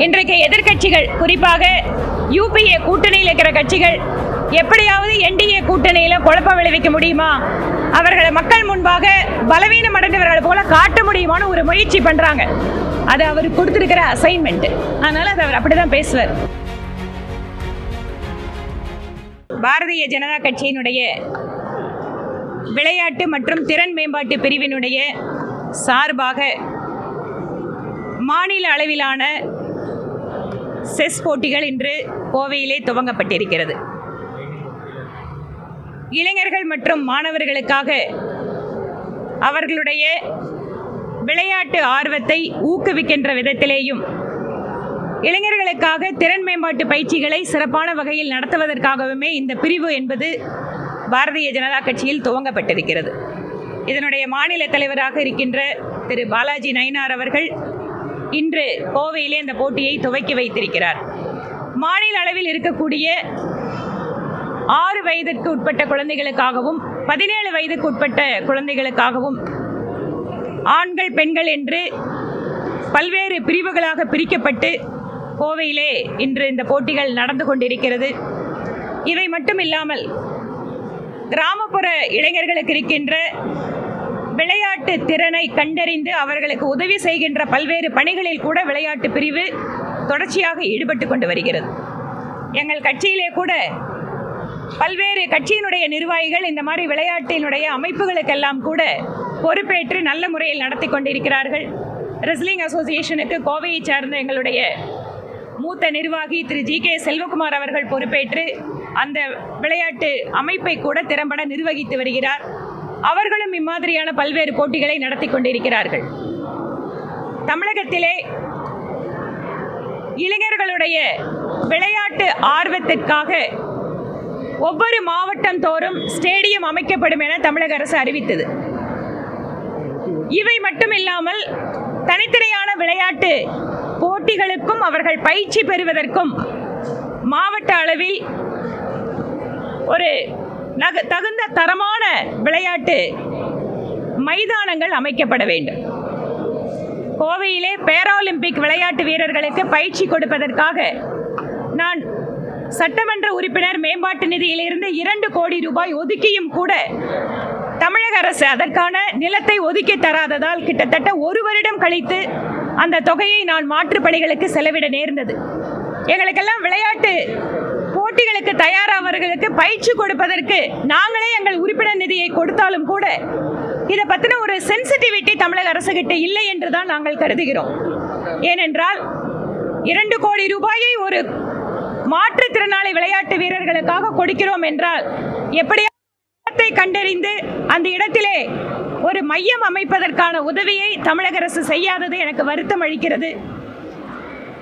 இன்றைக்கு எதிர்க்கட்சிகள், குறிப்பாக யூபிஏ கூட்டணியில் இருக்கிற கட்சிகள் எப்படியாவது என்டிஏ கூட்டணியில் குழப்பம் விளைவிக்க முடியுமா, அவர்களை மக்கள் முன்பாக பலவீனம் அடைந்தவர்கள் போல காட்ட முடியுமான ஒரு முயற்சி பண்றாங்க. அது அவர் கொடுத்திருக்கிற அசைன்மெண்ட். அதனால அது அவர் அப்படிதான் பேசுவார். பாரதிய ஜனதா கட்சியினுடைய விளையாட்டு மற்றும் திறன் மேம்பாட்டு பிரிவினுடைய சார்பாக மாநில அளவிலான செஸ் போட்டிகள் இன்று கோவையிலே துவங்கப்பட்டிருக்கிறது. இளைஞர்கள் மற்றும் மாணவர்களுக்காக அவர்களுடைய விளையாட்டு ஆர்வத்தை ஊக்குவிக்கின்ற விதத்திலேயும் இளைஞர்களுக்காக திறன் மேம்பாட்டு பயிற்சிகளை சிறப்பான வகையில் நடத்துவதற்காகவுமே இந்த பிரிவு என்பது பாரதிய ஜனதா கட்சியில் துவங்கப்பட்டிருக்கிறது. இதனுடைய மாநில தலைவராக இருக்கின்ற திரு பாலாஜி நயினார் அவர்கள் இன்று கோவையிலே இந்த போட்டியை துவக்கி வைத்திருக்கிறார். மாநில அளவில் இருக்கக்கூடிய 6 வயதிற்கு உட்பட்ட குழந்தைகளுக்காகவும் 17 வயதுக்கு உட்பட்ட குழந்தைகளுக்காகவும் ஆண்கள் பெண்கள் என்று பல்வேறு பிரிவுகளாக பிரிக்கப்பட்டு கோவையிலே இன்று இந்த போட்டிகள் நடந்து கொண்டிருக்கிறது. இவை மட்டும் இல்லாமல் கிராமப்புற இளைஞர்களுக்கு இருக்கின்ற விளையாட்டு திறனை கண்டறிந்து அவர்களுக்கு உதவி செய்கின்ற பல்வேறு பணிகளில் கூட விளையாட்டு பிரிவு தொடர்ச்சியாக ஈடுபட்டு கொண்டு வருகிறது. எங்கள் கட்சியிலே கூட பல்வேறு கட்சியினுடைய நிர்வாகிகள் இந்த மாதிரி விளையாட்டினுடைய அமைப்புகளுக்கெல்லாம் கூட பொறுப்பேற்று நல்ல முறையில் நடத்தி கொண்டிருக்கிறார்கள். ரெஸ்லிங் அசோசியேஷனுக்கு கோவையை சார்ந்த எங்களுடைய மூத்த நிர்வாகி திரு ஜி.கே. செல்வகுமார் அவர்கள் பொறுப்பேற்று அந்த விளையாட்டு அமைப்பை கூட திறம்பட நிர்வகித்து வருகிறார். அவர்களும் இம்மாதிரியான பல்வேறு போட்டிகளை நடத்தி கொண்டிருக்கிறார்கள். தமிழகத்திலே இளைஞர்களுடைய விளையாட்டு ஆர்வத்திற்காக ஒவ்வொரு மாவட்டம் தோறும் ஸ்டேடியம் அமைக்கப்படும் என தமிழக அரசு அறிவித்தது. இவை மட்டும் இல்லாமல் தனித்தனியான விளையாட்டு போட்டிகளுக்கும் அவர்கள் பயிற்சி பெறுவதற்கும் மாவட்ட அளவில் ஒரு தகுந்த தரமான விளையாட்டு மைதானங்கள் அமைக்கப்பட வேண்டும். கோவையிலே பேராலிம்பிக் விளையாட்டு வீரர்களுக்கு பயிற்சி கொடுப்பதற்காக நான் சட்டமன்ற உறுப்பினர் மேம்பாட்டு நிதியிலிருந்து 2 கோடி ரூபாய் ஒதுக்கியும் கூட தமிழக அரசு அதற்கான நிலத்தை ஒதுக்கி தராததால் கிட்டத்தட்ட 1 வருடம் கழித்து அந்த தொகையை நான் மாற்றுப் பணிகளுக்கு செலவிட நேர்ந்தது. எங்களுக்கெல்லாம் விளையாட்டு போட்டிகளுக்கு தயாரானவர்களுக்கு பயிற்சி கொடுப்பதற்கு நாங்களே எங்கள் உறுப்பினர் நிதியை கொடுத்தாலும் கூட இதை பற்றின ஒரு சென்சிட்டிவிட்டி தமிழக அரசு கிட்ட இல்லை என்றுதான் நாங்கள் கருதுகிறோம். ஏனென்றால் 2 கோடி ரூபாயை ஒரு மாற்றுத்திறனாளி விளையாட்டு வீரர்களுக்காக கொடுக்கிறோம் என்றால் எப்படி கண்டறிந்து அந்த இடத்திலே ஒரு மையம் அமைப்பதற்கான உதவியை தமிழக அரசு செய்யாதது எனக்கு வருத்தம் அளிக்கிறது.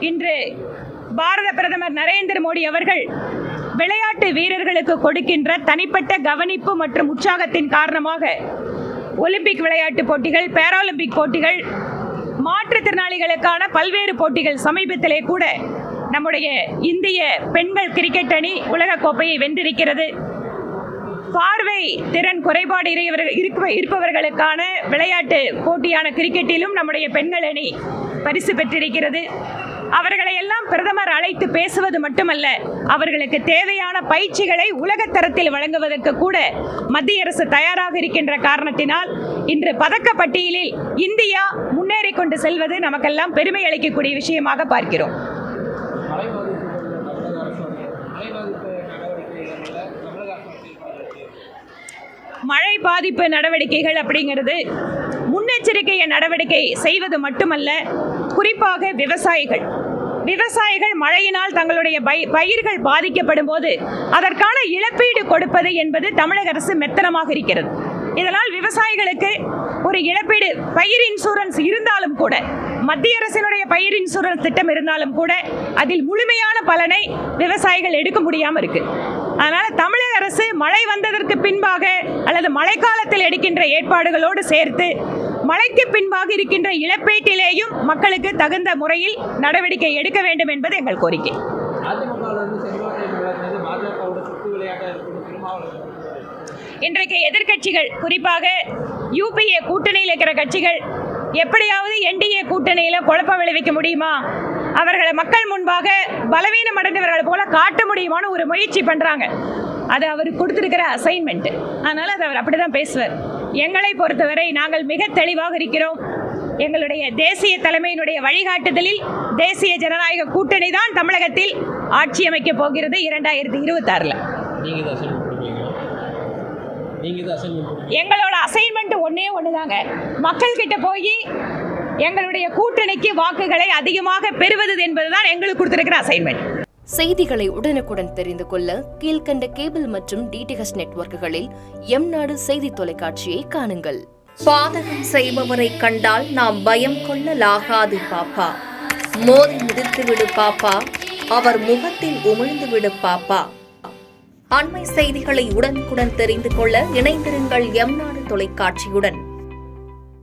இன்று பாரத பிரதமர் நரேந்திர மோடி அவர்கள் விளையாட்டு வீரர்களுக்கு கொடுக்கின்ற தனிப்பட்ட கவனிப்பு மற்றும் உற்சாகத்தின் காரணமாக ஒலிம்பிக் விளையாட்டு போட்டிகள், பேராலிம்பிக் போட்டிகள், மாற்றுத்திறனாளிகளுக்கான பல்வேறு போட்டிகள், சமீபத்திலே கூட நம்முடைய இந்திய பெண்கள் கிரிக்கெட் அணி உலக கோப்பையை வென்றிருக்கிறது. பார்வை திறன் குறைபாடு இருப்பவர்களுக்கான விளையாட்டு போட்டியான கிரிக்கெட்டிலும் நம்முடைய பெண்கள் அணி பரிசு பெற்றிருக்கிறது. அவர்களை எல்லாம் பிரதமர் அழைத்து பேசுவது மட்டுமல்ல, அவர்களுக்கு தேவையான பயிற்சிகளை உலகத்தரத்தில் வழங்குவதற்கு கூட மத்திய அரசு தயாராக இருக்கின்ற காரணத்தினால் இன்று பதக்க பட்டியலில் இந்தியா முன்னேறி கொண்டு செல்வது நமக்கெல்லாம் பெருமை அளிக்கக்கூடிய விஷயமாக பார்க்கிறோம். மழை பாதிப்பு நடவடிக்கைகள் அப்படிங்கிறது முன்னெச்சரிக்கை நடவடிக்கை செய்வது மட்டுமல்ல, குறிப்பாக விவசாயிகள் மழையினால் தங்களுடைய பயிர்கள் பாதிக்கப்படும் போது அதற்கான இழப்பீடு கொடுப்பது என்பது தமிழக அரசு மெத்தனமாக இருக்கிறது. இதனால் விவசாயிகளுக்கு ஒரு இழப்பீடு, பயிர் இன்சூரன்ஸ் இருந்தாலும் கூட, மத்திய அரசினுடைய பயிர் இன்சூரன்ஸ் திட்டம் இருந்தாலும் கூட அதில் முழுமையான பலனை விவசாயிகள் எடுக்க முடியாமல் இருக்கு. அதனால தமிழக அரசு மழை வந்ததற்கு பின்பாக அல்லது மழைக்காலத்தில் எடுக்கின்ற ஏற்பாடுகளோடு சேர்த்து மழைக்கு பின்பாக இருக்கின்ற இழப்பீட்டிலேயும் மக்களுக்கு தகுந்த முறையில் நடவடிக்கை எடுக்க வேண்டும் என்பது எங்கள் கோரிக்கை. இன்றைக்கு எதிர்க்கட்சிகள், குறிப்பாக யூபிஏ கூட்டணியில் இருக்கிற கட்சிகள் எப்படியாவது என்டிஏ கூட்டணியில் குழப்பம் விளைவிக்க முடியுமா, அவர்களை மக்கள் முன்பாக பலவீனம் அடைந்தவர்கள் போல காட்ட முடியுமான ஒரு முயற்சி பண்ணுறாங்க. அது அவர் கொடுத்துருக்கிற அசைன்மெண்ட்டு. அதனால் அது அவர் அப்படி தான் பேசுவார். எங்களை பொறுத்தவரை நாங்கள் மிக தெளிவாக இருக்கிறோம். எங்களுடைய தேசிய தலைமையினுடைய வழிகாட்டுதலில் தேசிய ஜனநாயக கூட்டணி தான் தமிழகத்தில் ஆட்சி அமைக்கப் போகிறது 2026. எங்களோட அசைன்மெண்ட் ஒன்று தாங்க. மக்கள்கிட்ட போய் எங்களுடைய கூட்டணிக்கு வாக்குகளை அதிகமாக பெறுவது என்பதுதான் எங்களுக்கு கொடுத்திருக்கிற அசைன்மெண்ட். செய்திகளை உடனுக்குடன் தெரிந்து கொள்ள கீழ்கண்ட கேபிள் மற்றும் டிடிஹெச் நெட்வொர்க்குகளில் எம்நாடு செய்தி தொலைக்காட்சியை காணுங்கள். பாதகம் செய்பவரை கண்டால் நாம் பயம் கொள்ளலாகாது பாப்பா. மோதி மிதித்துவிடு பாப்பா, அவர் முகத்தில் உமிழ்ந்துவிடு பாப்பா. அண்மை செய்திகளை உடனுக்குடன் தெரிந்து கொள்ள இணைந்திருங்கள் எம்நாடு தொலைக்காட்சியுடன்.